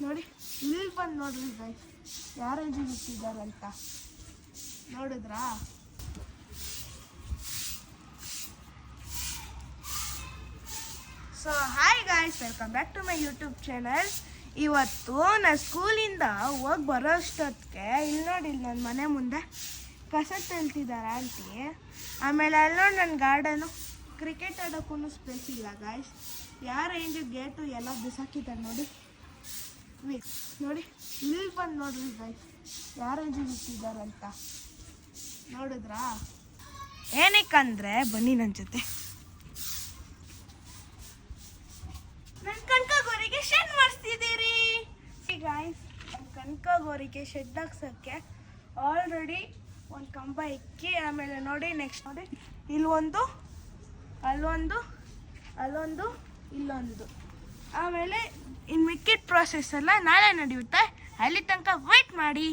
ನೋಡಿ ಇಲ್ಲಿ ಬಂದು ನೋಡ್ರಿ ಗೈಸ್ ಯಾರು ಇಟ್ಟಿದ್ದಾರಂತ ನೋಡಿದ್ರಾ? So hi guys, welcome back to my YouTube channel. ಇವತ್ತು ನಾನು ಸ್ಕೂಲಿಂದ ಹೋಗಿ ಬರೋ ಅಷ್ಟೊತ್ತಿಗೆ ಇಲ್ಲಿ ನೋಡಿ, ಇಲ್ಲಿ ನನ್ನ ಮನೆ ಮುಂದೆ ಕಸ ತೆಲ್ತಿದ್ದಾರೆ ಆಂಟಿ. ಆಮೇಲೆ ಅಲ್ಲಿ ನೋಡಿ ನನ್ನ ಗಾರ್ಡನು, ಕ್ರಿಕೆಟ್ ಆಡೋಕ್ಕೂ ಸ್ಪೇಸ್ ಇಲ್ಲ ಗಾಯ್ಸ್. ಯಾವ ರೇಂಜ್ ಗೇಟು ಎಲ್ಲ ಬಿಸಾಕಿದ್ದಾರೆ ನೋಡಿ. ನೋಡಿ ಇಲ್ಲಿ ಬಂದು ನೋಡ್ರಿ ಗೈಸ್ ಯಾವ ರೇಂಜ್ ಇಟ್ಟಿದ್ದಾರಂತ ನೋಡಿದ್ರಾ? ಏನಕ್ಕಂದ್ರೆ ಬನ್ನಿ ನನ್ನ ಜೊತೆ. ನನ್ನ ಕನಕಗೋರಿಗೆ ಶೆಡ್ ಮಾಡಿಸ್ತಿದ್ದೀರಿ ಗಾಯ್ಸ್. ಕನಕಗೋರಿಗೆ ಶೆಡ್ ಹಾಕ್ಸೋಕ್ಕೆ ಆಲ್ರೆಡಿ ಒಂದು ಕಂಬ ಇಕ್ಕಿ, ಆಮೇಲೆ ನೋಡಿ ನೆಕ್ಸ್ಟ್ ನೋಡಿ ಇಲ್ಲೊಂದು, ಅಲ್ಲೊಂದು, ಅಲ್ಲೊಂದು, ಇಲ್ಲೊಂದು. ಆಮೇಲೆ ಇನ್ನು ಮಿಕ್ಕಿದ ಪ್ರಾಸೆಸ್ ಎಲ್ಲ ನಾಳೆ ನಡೆಯುತ್ತೆ. ಅಲ್ಲಿ ತನಕ ವೇಟ್ ಮಾಡಿ.